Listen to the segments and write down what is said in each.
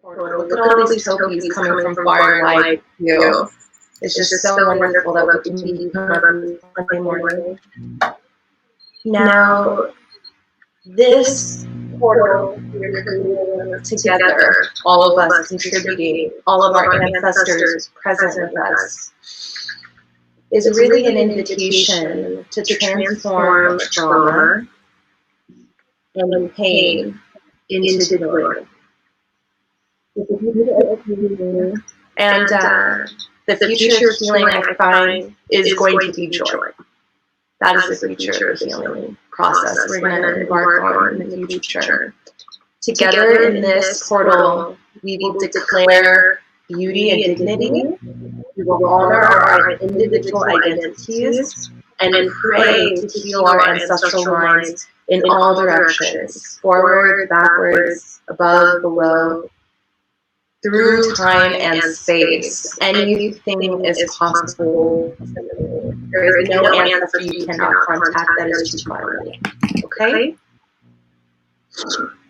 portal. Look at all these tokens coming from far and wide view. It's just so wonderful that we can be every Sunday morning. Now, this portal we're creating together, all of us contributing, all of our ancestors present with us, is really an invitation to transform trauma and pain into joy. And the future of healing, I find, is going to be joy. That is the future of the healing process we're going to embark on in the future. Together in this portal, we will declare beauty and dignity. We will honor our individual identities and pray to heal our ancestral lines in all directions, forward, backwards, above, below, through time and space. Anything is possible. There is no ancestor you cannot contact that is too far away. Okay?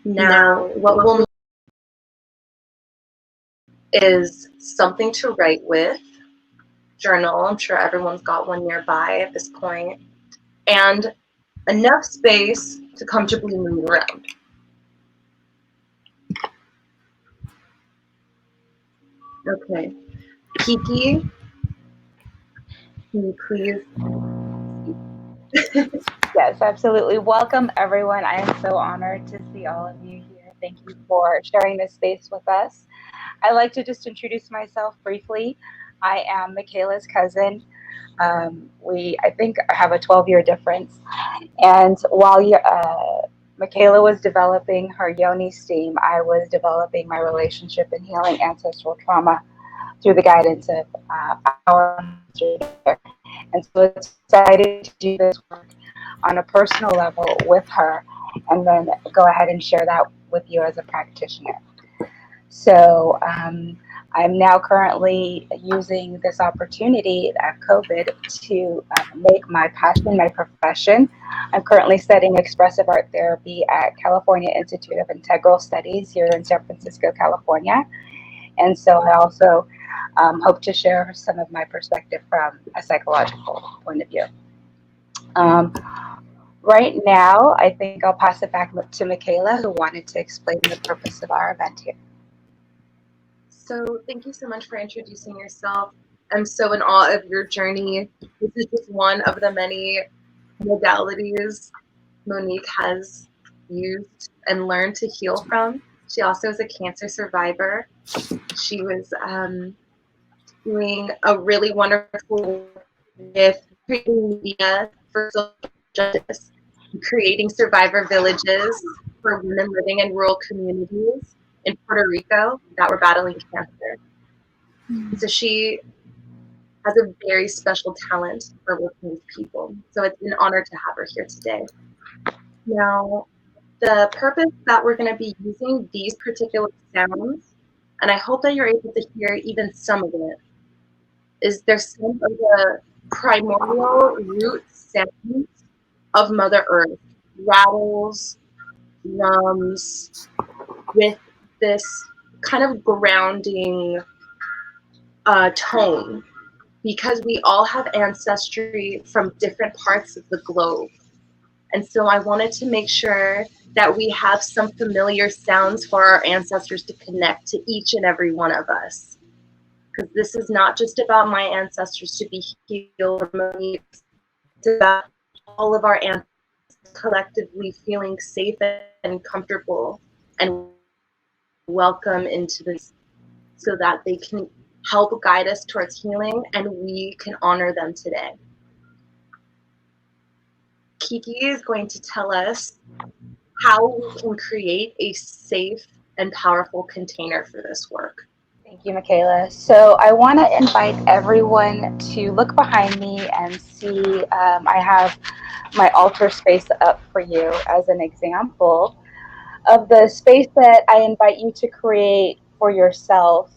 Now, what we'll need is something to write with, journal. I'm sure everyone's got one nearby at this point, and enough space to comfortably move around. Okay. Kiki, can you please? Yes, absolutely. Welcome, everyone. I am so honored to see all of you here. Thank you for sharing this space with us. I'd like to just introduce myself briefly. I am Mikaela's cousin. I think, have a 12-year difference. And while Mikaela was developing her yoni steam, I was developing my relationship and healing ancestral trauma through the guidance of our ancestors. And so it's excited to do this work on a personal level with her, and then go ahead and share that with you as a practitioner. So I'm now currently using this opportunity of COVID to make my passion my profession. I'm currently studying expressive art therapy at California Institute of Integral Studies here in San Francisco, California. And so I also hope to share some of my perspective from a psychological point of view. Right now, I think I'll pass it back to Mikaela, who wanted to explain the purpose of our event here. So thank you so much for introducing yourself. I'm so in awe of your journey. This is just one of the many modalities Monique has used and learned to heal from. She also is a cancer survivor. She was doing a really wonderful with creating media for social justice, creating survivor villages for women living in rural communities in Puerto Rico that were battling cancer. So she has a very special talent for working with people. So it's an honor to have her here today. Now, the purpose that we're going to be using these particular sounds, and I hope that you're able to hear even some of it, is there's some of the primordial root sounds of Mother Earth, rattles, drums, with this kind of grounding tone, because we all have ancestry from different parts of the globe. And so I wanted to make sure that we have some familiar sounds for our ancestors to connect to each and every one of us. Because this is not just about my ancestors to be healed from me, it's about all of our ancestors collectively feeling safe and comfortable and welcome into this, so that they can help guide us towards healing and we can honor them today. Kiki is going to tell us how we can create a safe and powerful container for this work. Thank you, Mikaela. So I want to invite everyone to look behind me and see, I have my altar space up for you as an example of the space that I invite you to create for yourself.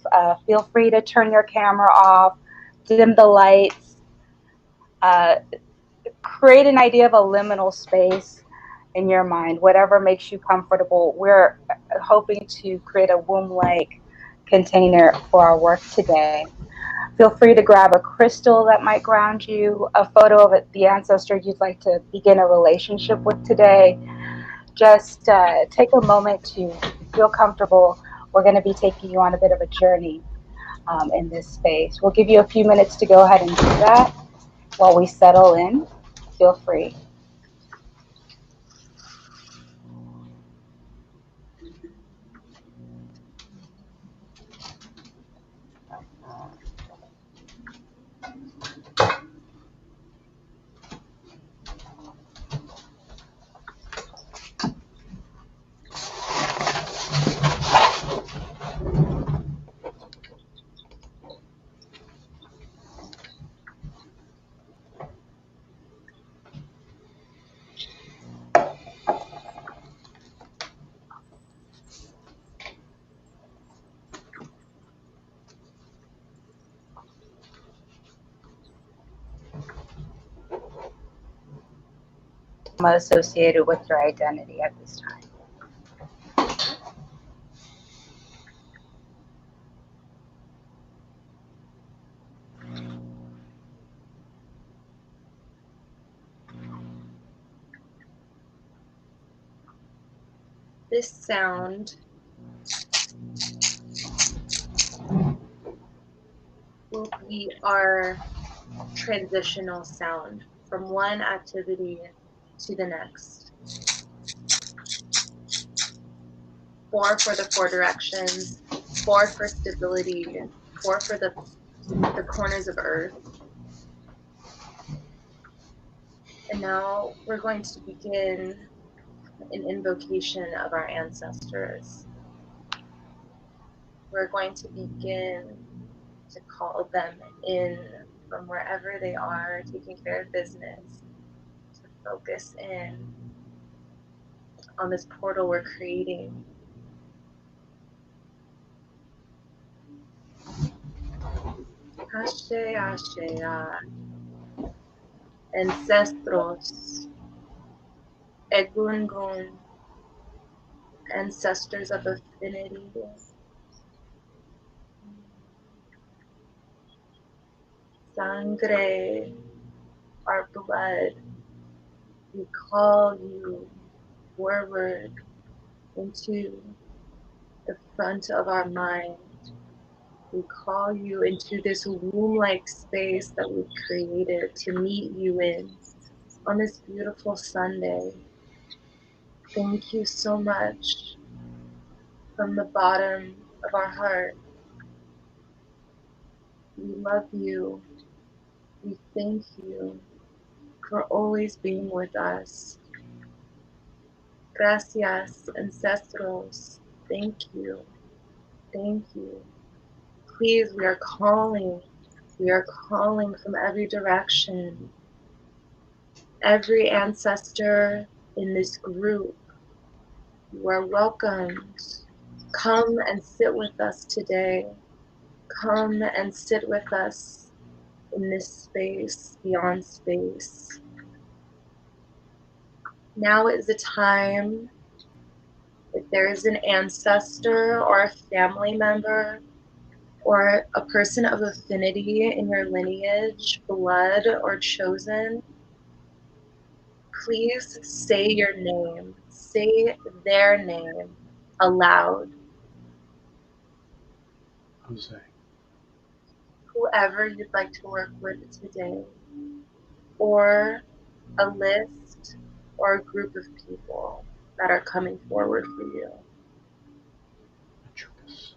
Feel free to turn your camera off, dim the lights, create an idea of a liminal space in your mind, whatever makes you comfortable. We're hoping to create a womb-like container for our work today. Feel free to grab a crystal that might ground you, a photo of the ancestor you'd like to begin a relationship with today. Just take a moment to feel comfortable. We're going to be taking you on a bit of a journey in this space. We'll give you a few minutes to go ahead and do that while we settle in. Feel free. Associated with your identity at this time. This sound will be our transitional sound from one activity to the next. 4 for the 4 directions, 4 for stability, 4 for the corners of earth. And now we're going to begin an invocation of our ancestors. We're going to begin to call them in from wherever they are, taking care of business, to focus in on this portal we're creating. Ashe, Ashe, Ancestros, Egungun, ancestors of affinity. Sangre, our blood, we call you forward into the front of our mind. We call you into this womb-like space that we've created to meet you in on this beautiful Sunday. Thank you so much from the bottom of our heart. We love you. We thank you for always being with us. Gracias, ancestros. Thank you. Thank you. Please, we are calling. We are calling from every direction. Every ancestor in this group, you are welcomed. Come and sit with us today. Come and sit with us in this space, beyond space. Now is the time, if there is an ancestor or a family member or a person of affinity in your lineage, blood, or chosen, please say your name. Say their name aloud. Jose. Whoever you'd like to work with today, or a list or a group of people that are coming forward for you. Chocus.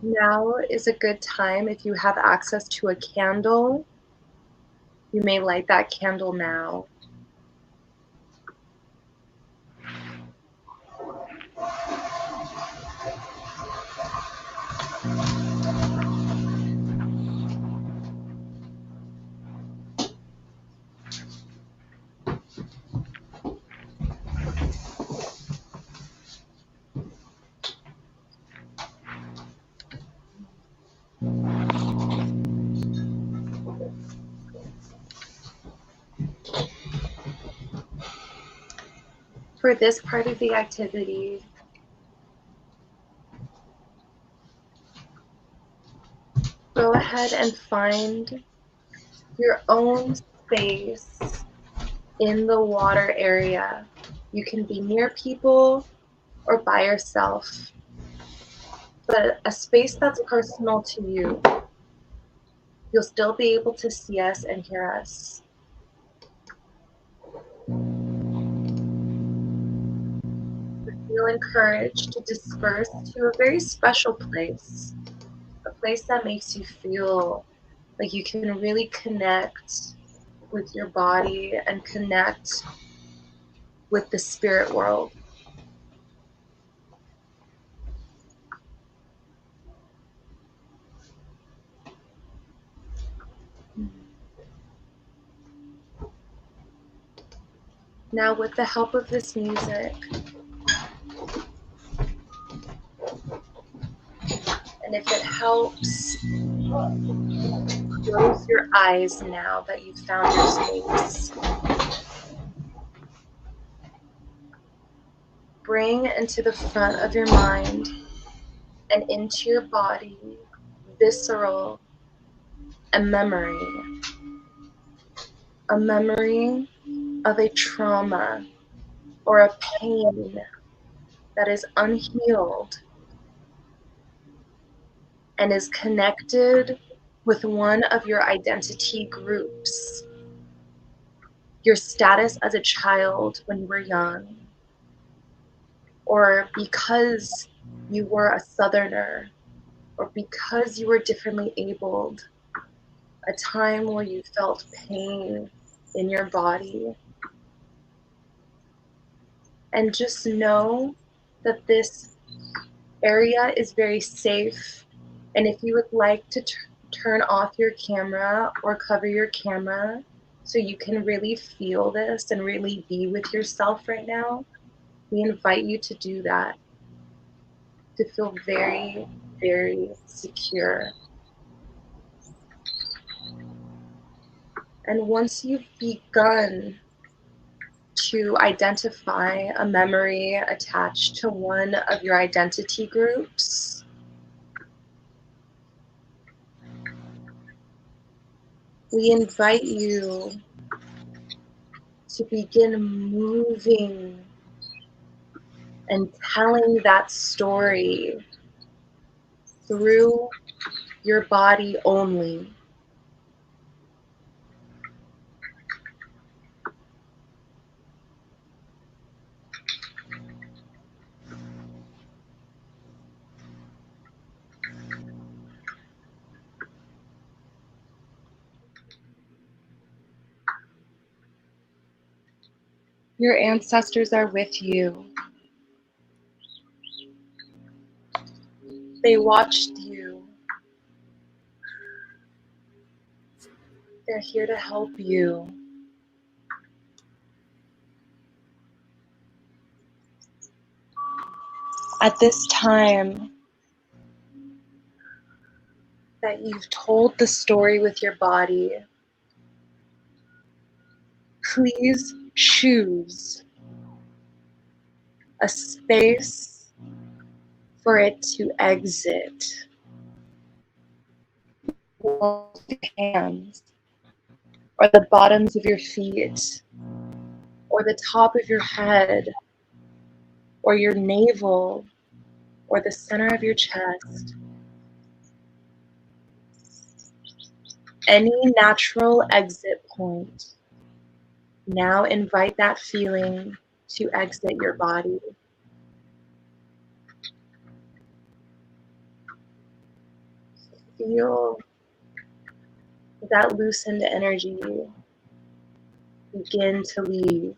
Now is a good time. If you have access to a candle, you may light that candle now. For this part of the activity, go ahead and find your own space in the water area. You can be near people or by yourself, but a space that's personal to you. You'll still be able to see us and hear us. Feel encouraged to disperse to a very special place, a place that makes you feel like you can really connect with your body and connect with the spirit world. Now, with the help of this music, and if it helps, close your eyes now that you've found your space. Bring into the front of your mind and into your body visceral a memory of a trauma or a pain that is unhealed and is connected with one of your identity groups, your status as a child when you were young, or because you were a Southerner, or because you were differently abled, a time where you felt pain in your body. And just know that this area is very safe. And if you would like to turn off your camera or cover your camera so you can really feel this and really be with yourself right now, we invite you to do that, to feel very, very secure. And once you've begun to identify a memory attached to one of your identity groups, we invite you to begin moving and telling that story through your body only. Your ancestors are with you. They watched you. They're here to help you. At this time that you've told the story with your body, please choose a space for it to exit. Your hands, or the bottoms of your feet, or the top of your head, or your navel, or the center of your chest. Any natural exit point. Now invite that feeling to exit your body. feel that loosened energy begin to leave.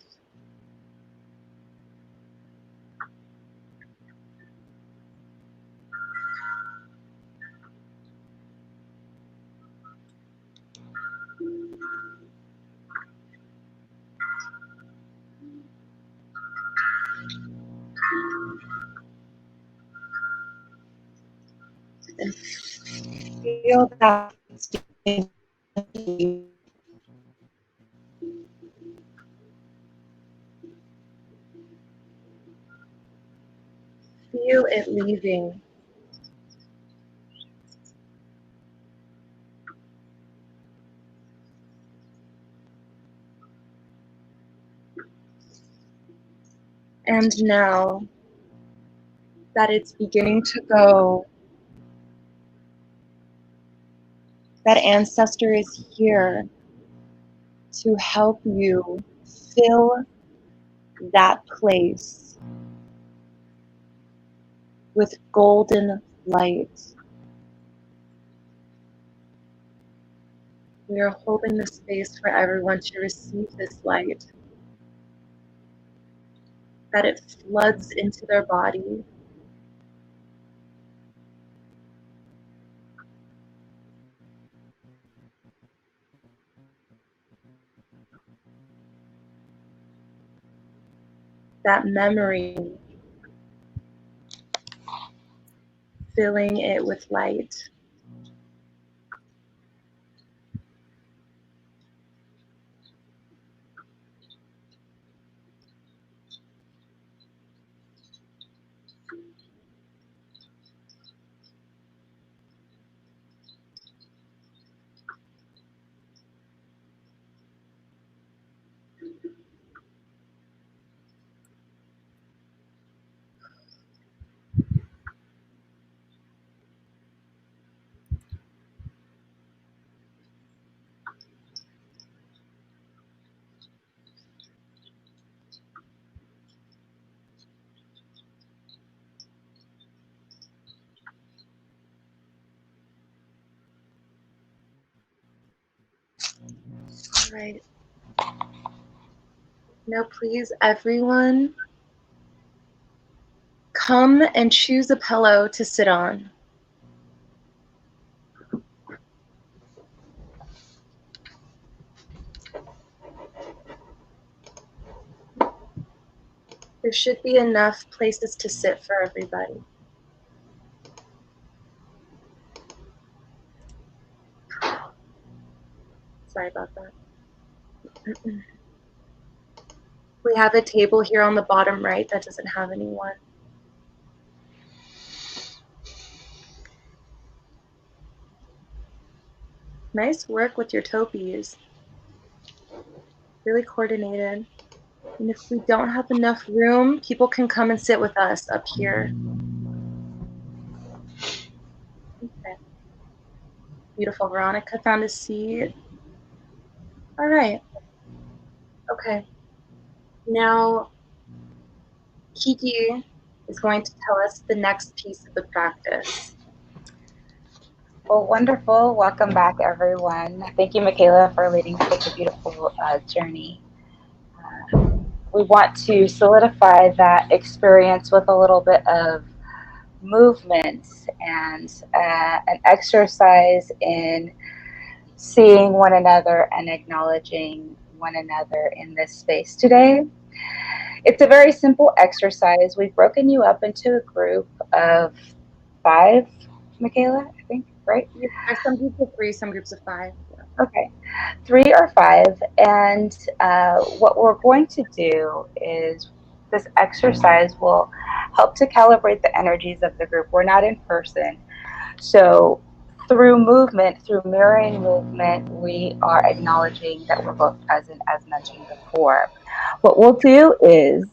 And feel that feel it leaving. And now that it's beginning to go, that ancestor is here to help you fill that place with golden light. We are holding the space for everyone to receive this light, that it floods into their body. That memory, filling it with light. All right. Now please, everyone, come and choose a pillow to sit on. There should be enough places to sit for everybody. Sorry about that. We have a table here on the bottom right that doesn't have anyone. Nice work with your topies. Really coordinated. And if we don't have enough room, people can come and sit with us up here. Okay. Beautiful. Veronica found a seat. All right. Okay. Now, Kiki is going to tell us the next piece of the practice. Well, wonderful. Welcome back, everyone. Thank you, Mikaela, for leading such a beautiful journey. We want to solidify that experience with a little bit of movement and an exercise in seeing one another and acknowledging one another in this space today. It's a very simple exercise. We've broken you up into a group of 5, Mikaela, I think, right? There's some groups of 3, some groups of 5. Okay, 3 or 5. And what we're going to do is this exercise will help to calibrate the energies of the group. We're not in person. So through movement, through mirroring movement, we are acknowledging that we're both present, as mentioned before. What we'll do is,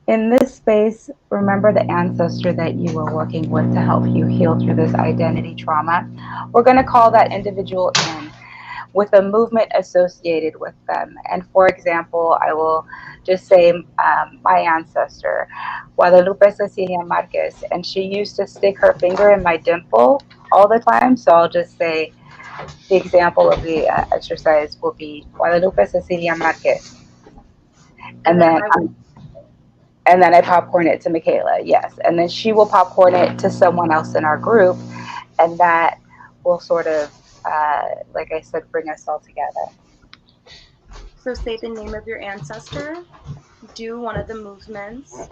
in this space, remember the ancestor that you were working with to help you heal through this identity trauma. We're going to call that individual in with a movement associated with them. And for example, I will just say my ancestor, Guadalupe Cecilia Marquez, and she used to stick her finger in my dimple all the time. So I'll just say the example of the exercise will be Guadalupe Cecilia Marquez. And then I popcorn it to Mikaela, yes. And then she will popcorn it to someone else in our group. And that will sort of, like I said, bring us all together. So say the name of your ancestor, do one of the movements,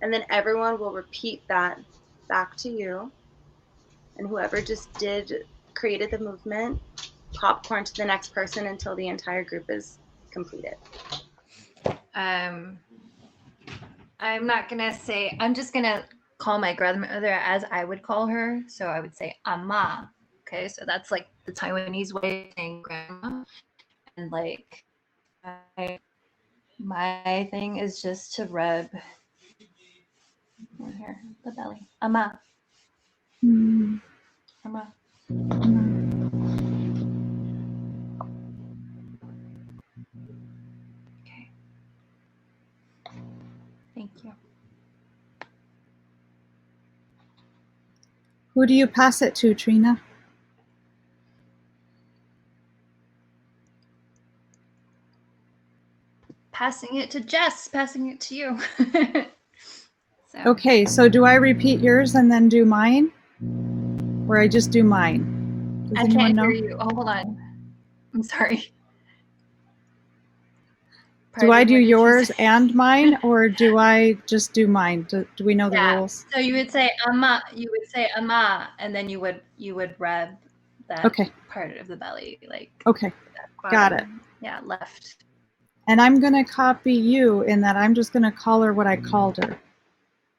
and then everyone will repeat that back to you. And whoever just created the movement, popcorn to the next person until the entire group is completed. I'm not gonna say, I'm just gonna call my grandmother as I would call her. So I would say Ama. Okay, so that's like the Taiwanese way of saying grandma. And like my thing is just to rub here, the belly. Ama. Ama. Okay. Thank you. Who do you pass it to, Trina? Passing it to Jess, passing it to you. So. Okay, so do I repeat yours and then do mine? Or I just do mine? Does I anyone can't know? hear you. Oh, hold on. I'm sorry. Do I do yours and mine, or do I just do mine? Do we know the rules? So you would say ama, and then you would rub that part of the belly, like got it. Yeah, left. And I'm gonna copy you in that I'm just gonna call her what I called her.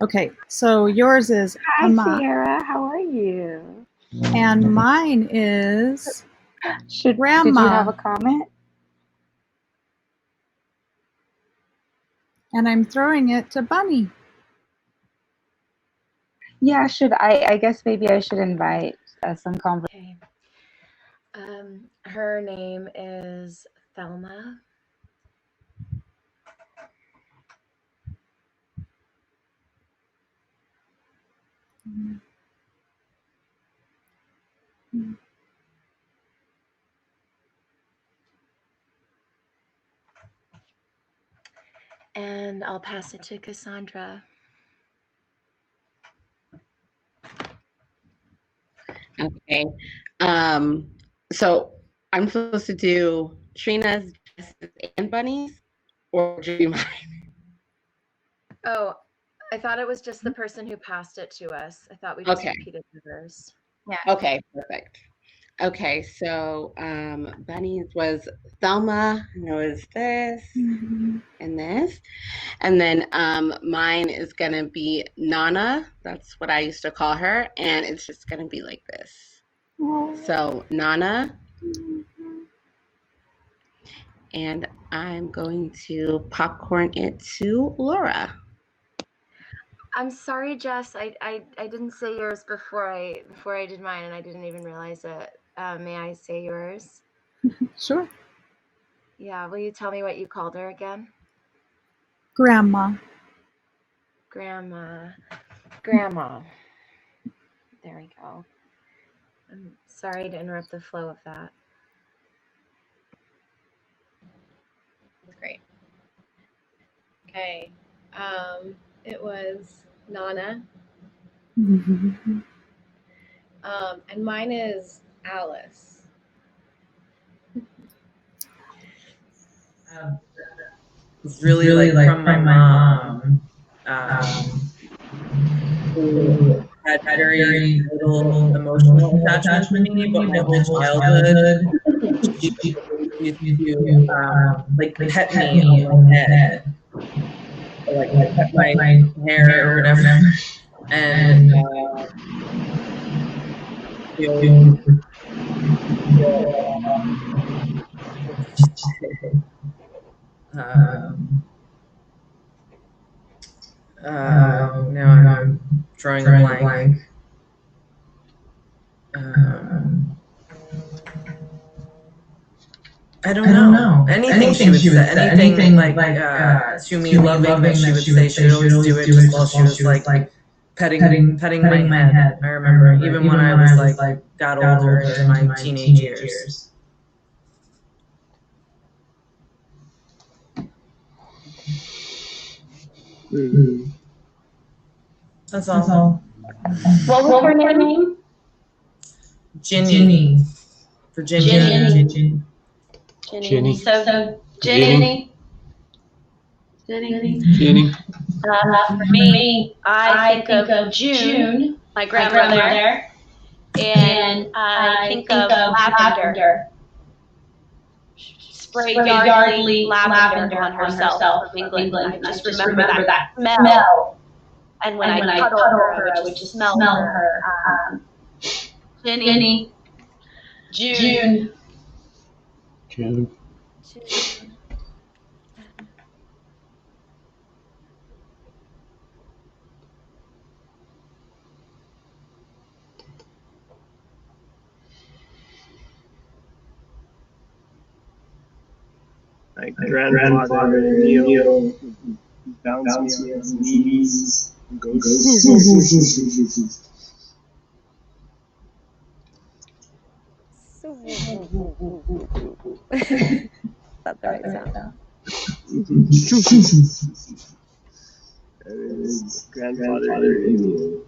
Okay, so yours is Ama. Hi, Sierra. How are you? And mine is Grandma. Did you have a comment? And I'm throwing it to Bunny. Yeah, I guess maybe I should invite some conversation. Okay. Her name is Thelma. And I'll pass it to Cassandra. Okay. So I'm supposed to do Trina's, Jess's, and Bunny's, or do mine? Oh, I thought it was just the person who passed it to us. I thought we just repeated hers. Yeah. Okay, perfect. Okay, so Bunny's was Thelma, and it was this and this. And then mine is gonna be Nana. That's what I used to call her, and it's just gonna be like this. So Nana. And I'm going to popcorn it to Laura. I'm sorry, Jess. I didn't say yours before I did mine, and I didn't even realize it. May I say yours? Sure. Yeah. Will you tell me what you called her again? Grandma. Grandma. There we go. I'm sorry to interrupt the flow of that. Great. Okay. It was Nana. And mine is Alice. It's really like from my mom, who had very little emotional attachment to me, but my whole childhood, she used to like pet me on my head, or, like pet my hair or whatever, and now I'm drawing a blank. I don't know. Anything she would say, anything like to me loving that she would say, she would always do it just while she was like petting my head. I remember even when I was like got older into my teenage years. That's all. What was her name? Ginny. Virginia. Ginny. So Ginny. Ginny. For me, I think of June, my grandmother, and I think of lavender. Sprayed yardly lavender on herself from England. And I just remember that smell. And when I cuddle her, I would just smell her. Ginny. June. My grandfather Neil bounced me on his knees. That's the right sound. That is grandfather Neil.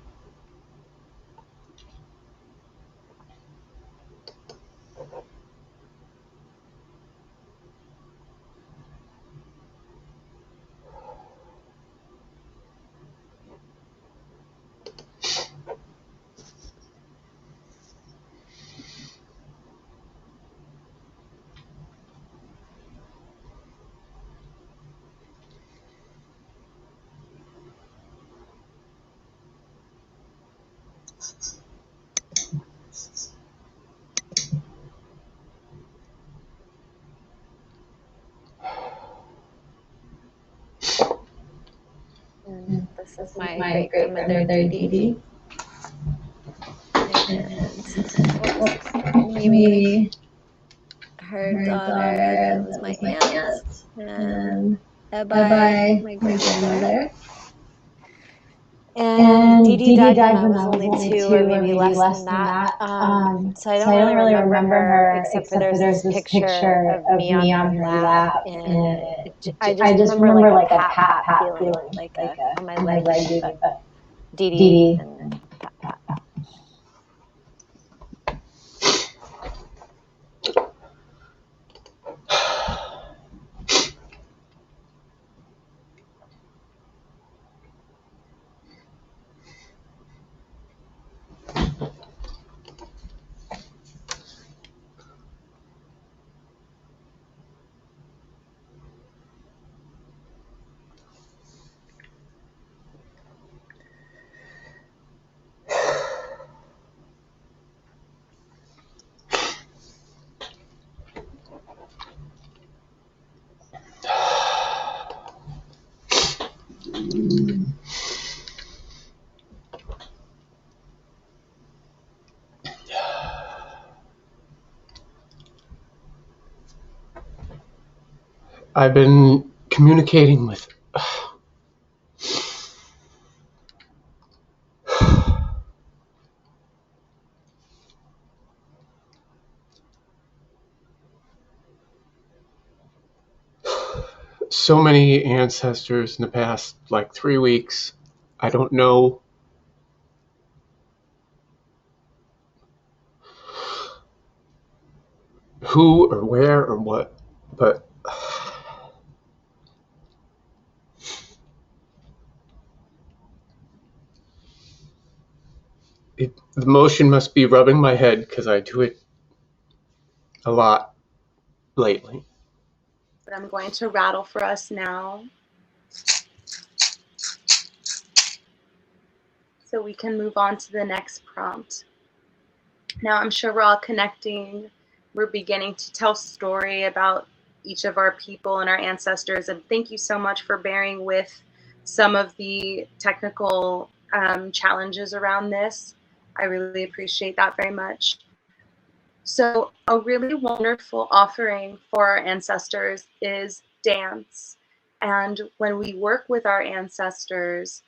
This is my great grandmother Dee. And Mimi, her daughter, that was my aunt, and Ebai, my grandmother. And Dee Dee died when I was only 2 or maybe less than that. So I don't really remember her, except for there's this picture of me on her lap. And I just remember like a pat feeling, like on my leg, but Dee Dee and pat. I've been communicating with so many ancestors in the past like 3 weeks. I don't know who or where or what, but the motion must be rubbing my head because I do it a lot lately. But I'm going to rattle for us now, so we can move on to the next prompt. Now, I'm sure we're all connecting. We're beginning to tell story about each of our people and our ancestors. And thank you so much for bearing with some of the technical challenges around this. I really appreciate that very much. So a really wonderful offering for our ancestors is dance. And when we work with our ancestors,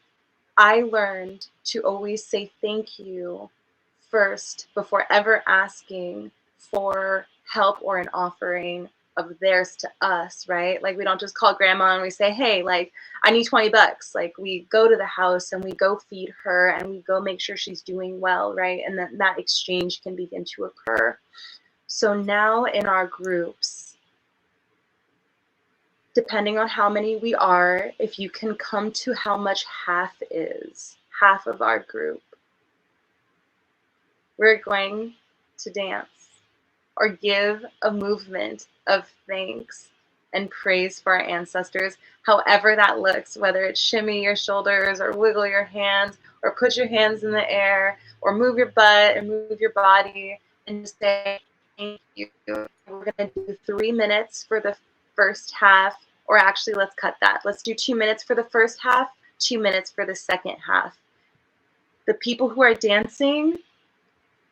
I learned to always say thank you first before ever asking for help or an offering of theirs to us, right? Like we don't just call grandma and we say, hey, like I need $20. Like we go to the house and we go feed her and we go make sure she's doing well, right? And then that exchange can begin to occur. So now in our groups, depending on how many we are, if you can come to how much half is, half of our group, we're going to dance or give a movement of thanks and praise for our ancestors, however that looks, whether it's shimmy your shoulders or wiggle your hands or put your hands in the air or move your butt and move your body and just say thank you. We're going to do 3 minutes for the first half, or actually let's cut that. Let's do 2 minutes for the first half, 2 minutes for the second half. The people who are dancing,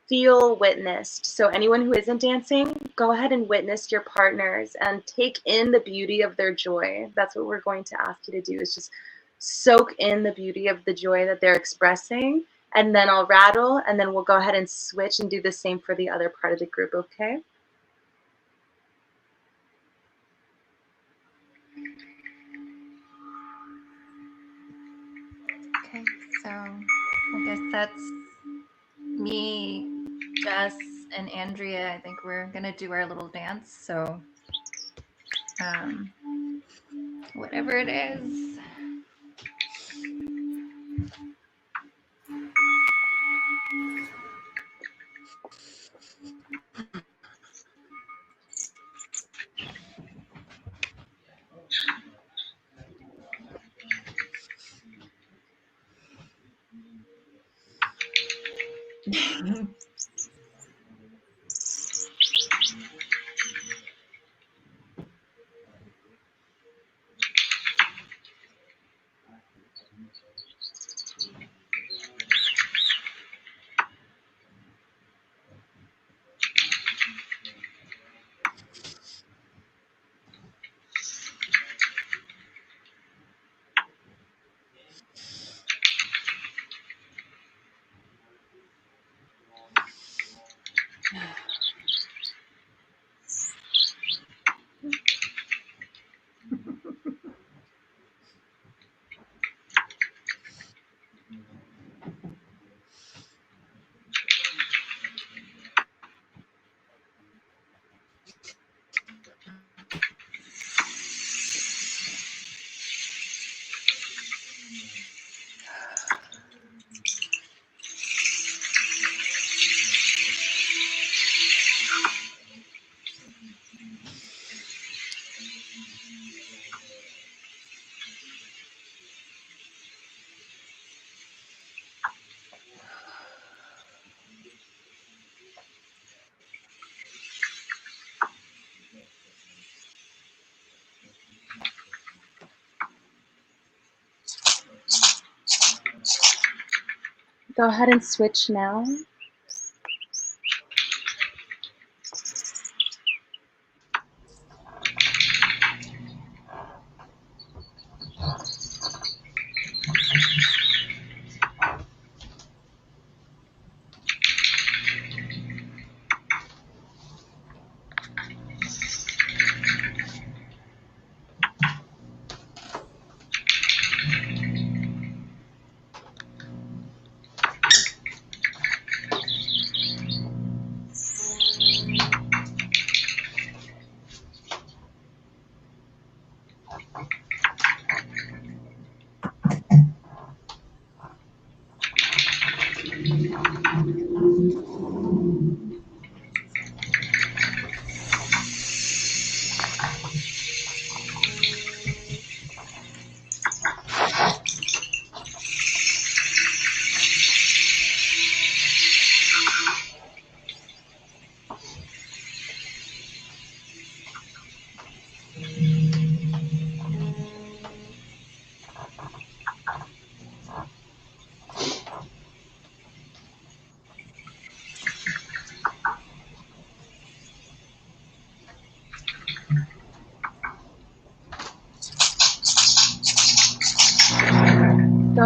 feel witnessed. So anyone who isn't dancing, go ahead and witness your partners and take in the beauty of their joy. That's what we're going to ask you to do, is just soak in the beauty of the joy that they're expressing. And then I'll rattle, and then we'll go ahead and switch and do the same for the other part of the group, okay? Okay, so I guess that's me, Jess, and Andrea. I think we're gonna do our little dance. So, whatever it is. Go ahead and switch now.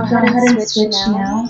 go ahead and switch now.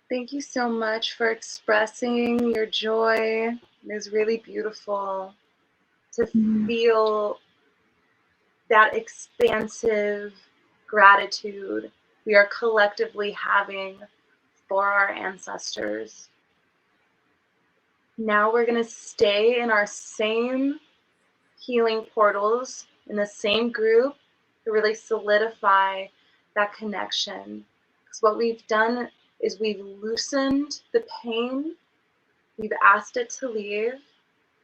Thank you so much for expressing your joy. It was really beautiful to feel that expansive gratitude we are collectively having for our ancestors. Now we're going to stay in our same healing portals in the same group to really solidify that connection. Because what we've done is we've loosened the pain, we've asked it to leave,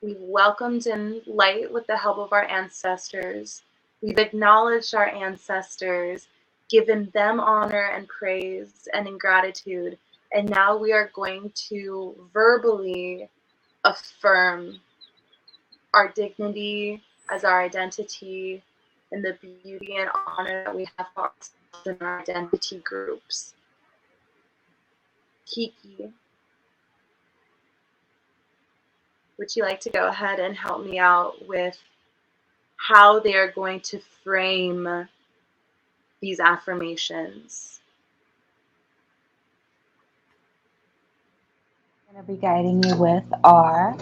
we've welcomed in light with the help of our ancestors, we've acknowledged our ancestors, given them honor and praise and in gratitude, and now we are going to verbally affirm our dignity as our identity and the beauty and honor that we have for ourselves in our identity groups. Kiki, would you like to go ahead and help me out with how they are going to frame these affirmations? I'm going to be guiding you with our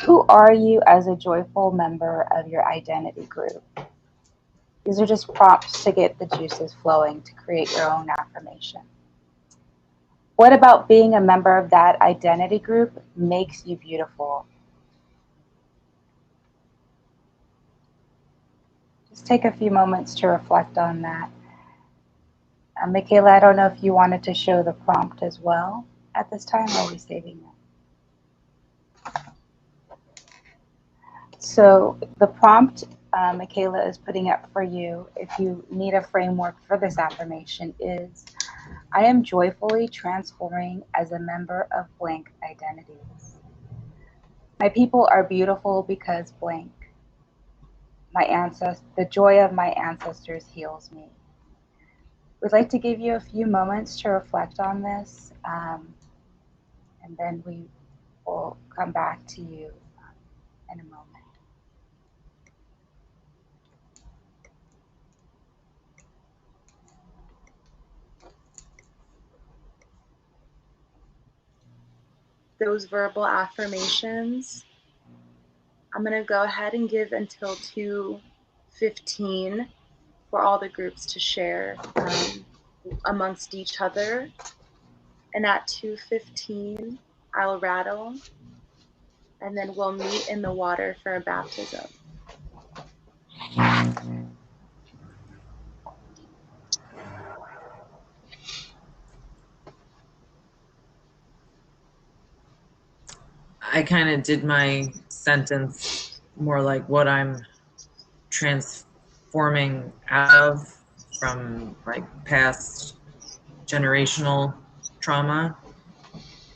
Who are you as a joyful member of your identity group? These are just prompts to get the juices flowing to create your own affirmation. What about being a member of that identity group makes you beautiful? Just take a few moments to reflect on that. Mikaela, I don't know if you wanted to show the prompt as well at this time, or are we saving it? So the prompt Mikaela is putting up for you, if you need a framework for this affirmation, is I am joyfully transforming as a member of blank identities. My people are beautiful because blank. The joy of my ancestors heals me. We'd like to give you a few moments to reflect on this, and then we will come back to you in a moment. Those verbal affirmations, I'm going to go ahead and give until 2:15 for all the groups to share amongst each other. And at 2:15, I'll rattle, and then we'll meet in the water for a baptism. I kind of did my sentence more like what I'm transforming out of from like past generational trauma.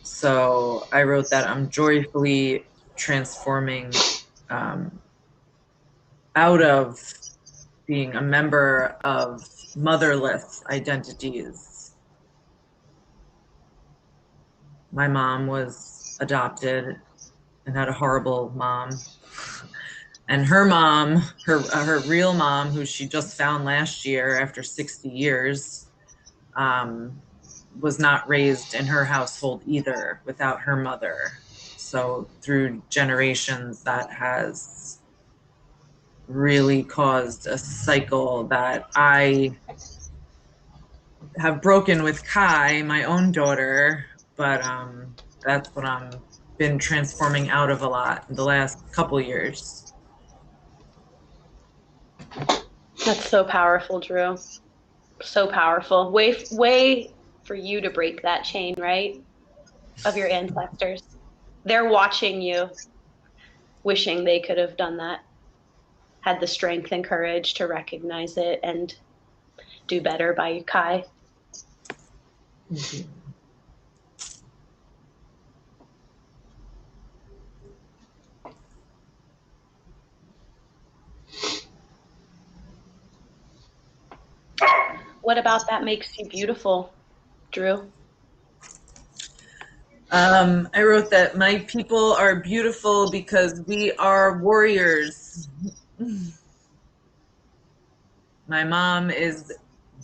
So I wrote that I'm joyfully transforming out of being a member of motherless identities. My mom was adopted and had a horrible mom. And her mom, her real mom, who she just found last year after 60 years, was not raised in her household either without her mother. So through generations, that has really caused a cycle that I have broken with Kai, my own daughter, but that's what I'm been transforming out of a lot in the last couple years. That's so powerful, Drew. So powerful. Way for you to break that chain, right? Of your ancestors. They're watching you, wishing they could have done that, had the strength and courage to recognize it and do better by Kai. Thank you. What about that makes you beautiful, Drew? I wrote that my people are beautiful because we are warriors. My mom is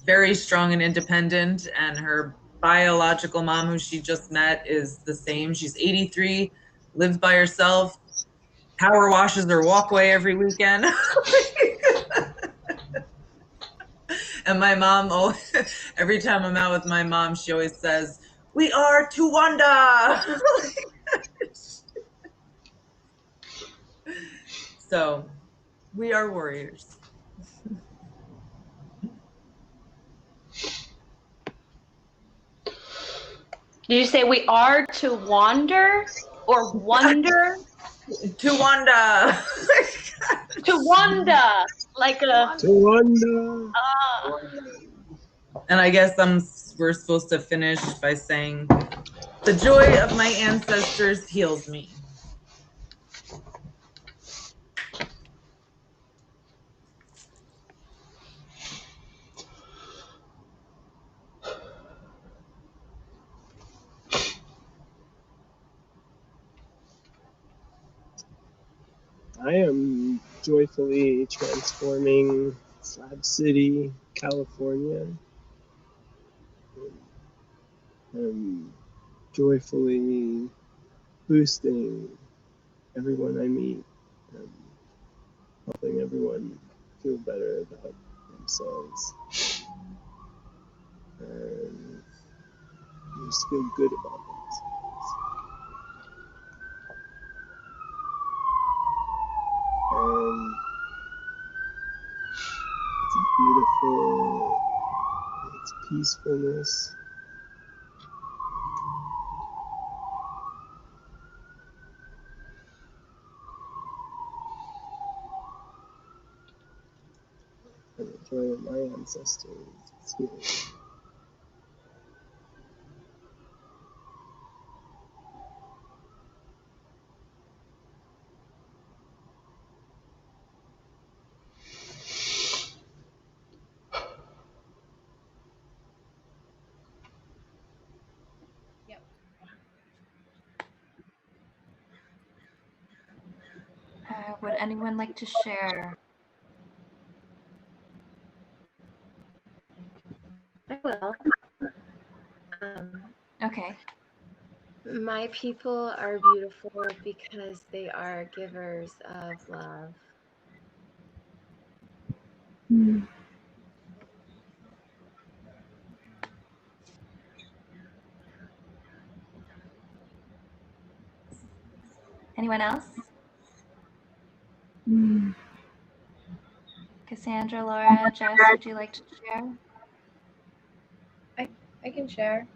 very strong and independent, and her biological mom, who she just met, is the same. She's 83, lives by herself, power washes her walkway every weekend. And my mom, every time I'm out with my mom, she always says, "We are Tuwanda." So we are warriors. Did you say we are to wander or wonder? Tuwanda. Tuwanda, like a Tawanda. And I guess we're supposed to finish by saying, "The joy of my ancestors heals me." I am joyfully transforming Slab City, California. I'm joyfully boosting everyone I meet, and helping everyone feel better about themselves. And just feel good about themselves. And it's beautiful, it's peacefulness. And the joy of my ancestors is here. Would anyone like to share? I will. Okay. My people are beautiful because they are givers of love. Mm. Anyone else? Mm. Cassandra, Laura, Jess, would you like to share? I can share.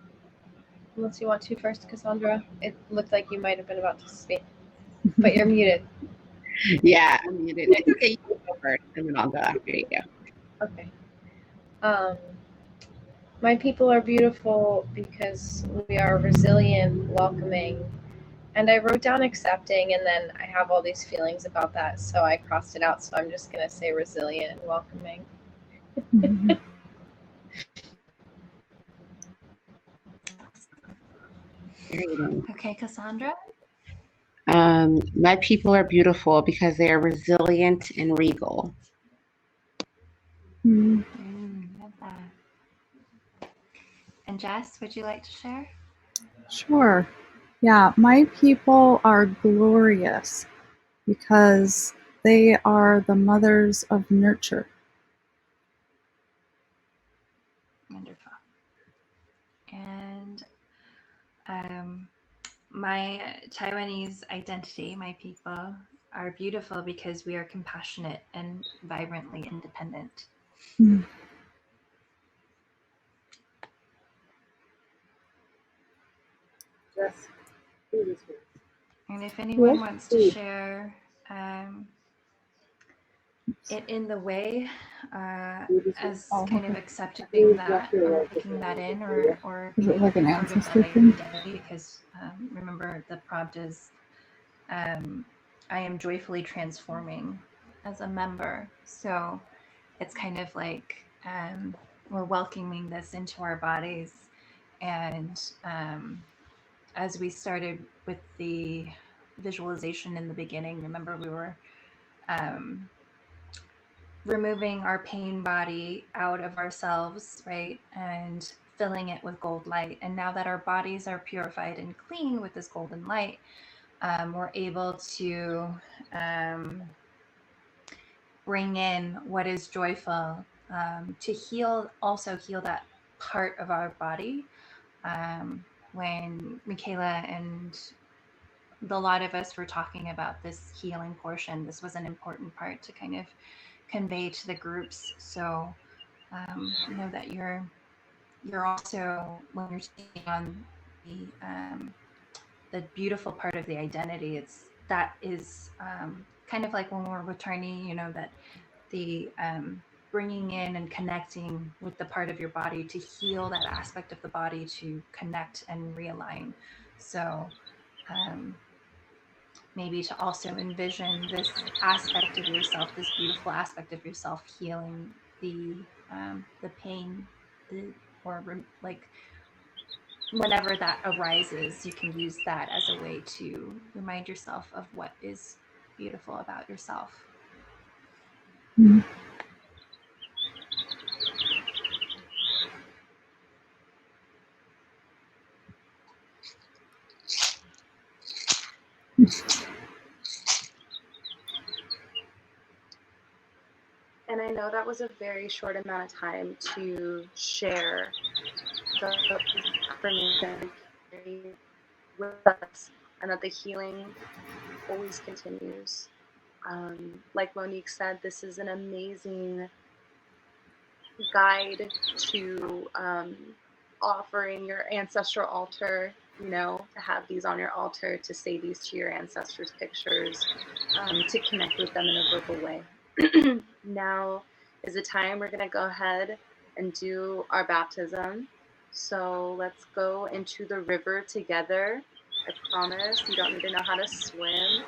Unless you want to first, Cassandra. It looked like you might have been about to speak, but you're muted. Yeah, I'm muted. It's okay. You can go first, and then I'll go after you. Okay. My people are beautiful because we are resilient, welcoming, and I wrote down accepting, and then I have all these feelings about that, so I crossed it out. So I'm just gonna say resilient and welcoming. Okay, Cassandra. My people are beautiful because they are resilient and regal. Mm. Love that. And Jess, would you like to share? Sure. Yeah, my people are glorious because they are the mothers of nurture. Wonderful. And my Taiwanese identity, my people, are beautiful because we are compassionate and vibrantly independent. Mm. Yes. And if anyone wants to share it in the way as kind of accepting that or taking that in or Is it being like an part of that ancestor thing? identity, because remember the prompt is I am joyfully transforming as a member. So it's kind of like we're welcoming this into our bodies. And as we started with the visualization in the beginning, remember we were removing our pain body out of ourselves, right? And filling it with gold light. And now that our bodies are purified and clean with this golden light, we're able to bring in what is joyful, to also heal that part of our body. When Mikaela and a lot of us were talking about this healing portion, this was an important part to kind of convey to the groups. So know that you're also, when you're taking on the beautiful part of the identity, it's that is kind of like when we're returning, that the bringing in and connecting with the part of your body to heal that aspect of the body, to connect and realign. So maybe to also envision this aspect of yourself, this beautiful aspect of yourself, healing the pain, or like whenever that arises, you can use that as a way to remind yourself of what is beautiful about yourself. Mm. know that was a very short amount of time to share the information with us, and that the healing always continues. Like Monique said, this is an amazing guide to offering your ancestral altar, you know, to have these on your altar, to say these to your ancestors' pictures, to connect with them in a verbal way. Now is the time we're going to go ahead and do our baptism. So let's go into the river together. I promise you don't need to know how to swim.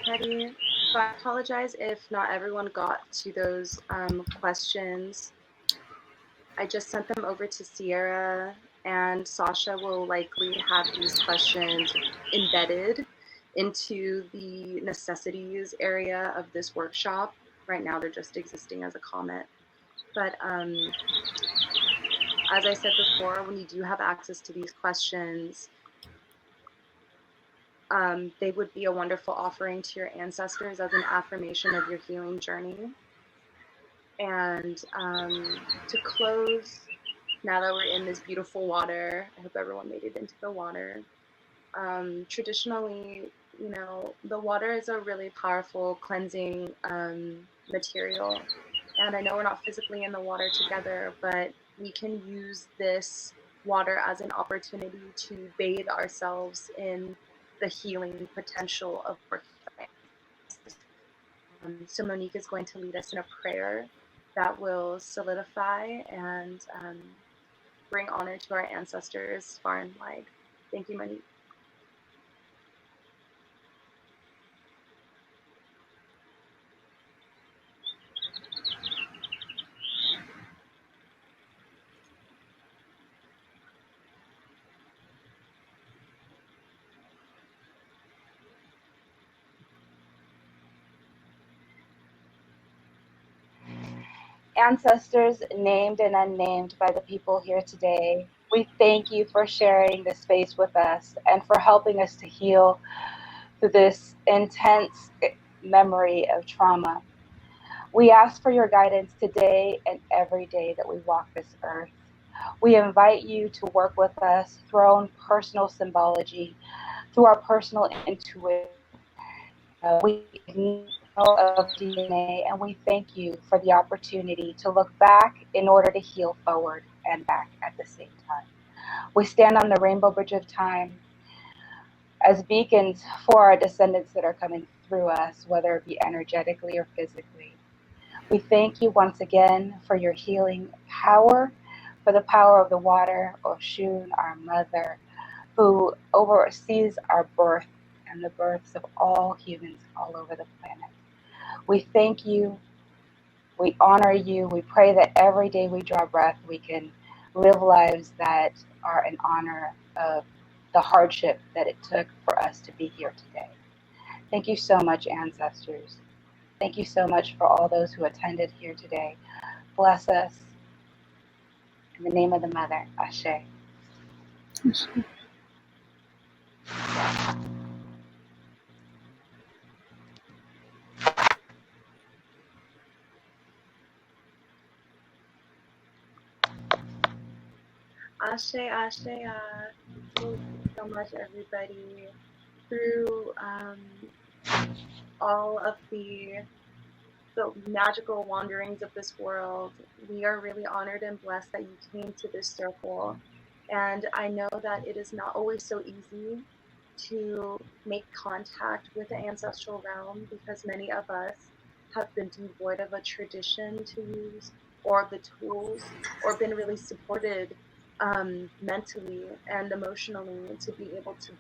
Ready? So I apologize if not everyone got to those questions. I just sent them over to Sierra, and Sasha will likely have these questions embedded into the necessities area of this workshop. Right now they're just existing as a comment. But as I said before, when you do have access to these questions, they would be a wonderful offering to your ancestors as an affirmation of your healing journey. And to close, now that we're in this beautiful water, I hope everyone made it into the water. Traditionally, you know, the water is a really powerful cleansing material. And I know we're not physically in the water together, but we can use this water as an opportunity to bathe ourselves in the healing potential of our so Monique is going to lead us in a prayer that will solidify and bring honor to our ancestors far and wide. Thank you, Monique. Ancestors named and unnamed by the people here today, we thank you for sharing this space with us and for helping us to heal through this intense memory of trauma. We ask for your guidance today and every day that we walk this earth. We invite you to work with us through our own personal symbology, through our personal intuition. We know of DNA, and we thank you for the opportunity to look back in order to heal forward and back at the same time. We stand on the rainbow bridge of time as beacons for our descendants that are coming through us, whether it be energetically or physically. We thank you once again for your healing power, for the power of the water, Oshun, our mother, who oversees our birth and the births of all humans all over the planet. We thank you, we honor you, we pray that every day we draw breath, we can live lives that are in honor of the hardship that it took for us to be here today. Thank you so much, ancestors. Thank you so much for all those who attended here today. Bless us. In the name of the Mother, Ashe. Ashe. Ashe, Ashe, thank you so much, everybody. Through all of the magical wanderings of this world, we are really honored and blessed that you came to this circle. And I know that it is not always so easy to make contact with the ancestral realm, because many of us have been devoid of a tradition to use or the tools, or been really supported mentally and emotionally to be able to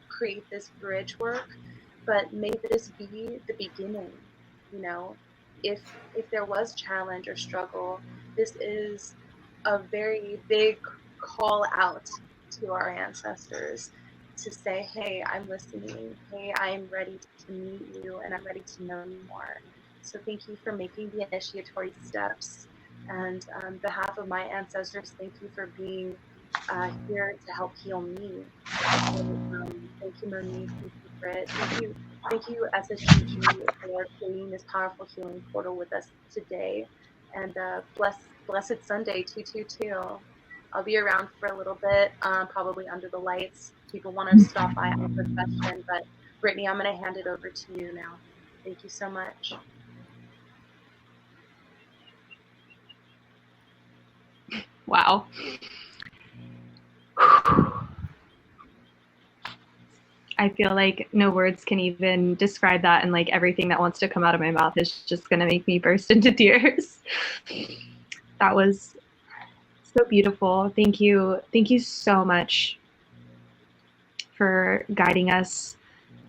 create this bridge work. But may this be the beginning, you know? If there was challenge or struggle, this is a very big call out to our ancestors to say, hey, I'm listening. Hey, I'm ready to meet you, and I'm ready to know you more. So thank you for making the initiatory steps. And on behalf of my ancestors, thank you for being here to help heal me. So, thank you, Monique. Thank you, Britt. Thank you, SSGG, for creating this powerful healing portal with us today. And blessed Sunday 222. I'll be around for a little bit, probably under the lights. People want to stop by and ask a question, but Brittany, I'm going to hand it over to you now. Thank you so much. Wow. I feel like no words can even describe that, and like everything that wants to come out of my mouth is just gonna make me burst into tears. That was so beautiful. Thank you so much for guiding us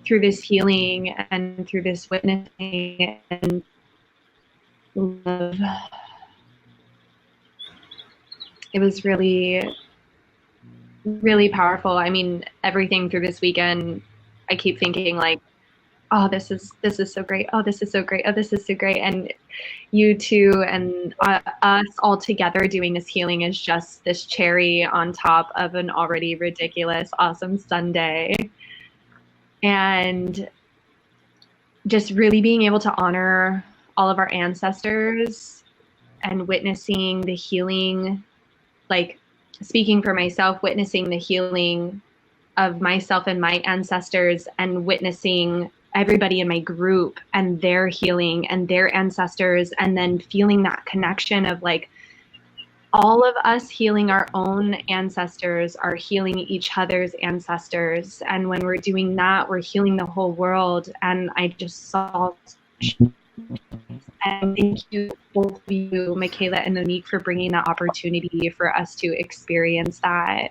through this healing and through this witnessing and love. It was really, really powerful. I mean, everything through this weekend, I keep thinking like, oh, this is so great. Oh, this is so great. Oh, this is so great. And you two and us all together doing this healing is just this cherry on top of an already ridiculous, awesome Sunday. And just really being able to honor all of our ancestors and witnessing the healing, like speaking for myself, witnessing the healing of myself and my ancestors, and witnessing everybody in my group and their healing and their ancestors, and then feeling that connection of like all of us healing our own ancestors are healing each other's ancestors. And when we're doing that, we're healing the whole world. And I just saw, and thank you, both of you, Mikaela and Monique, for bringing that opportunity for us to experience that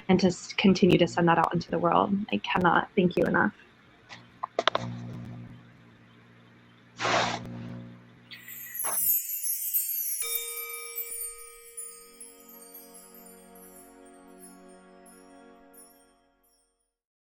and to continue to send that out into the world. I cannot thank you enough.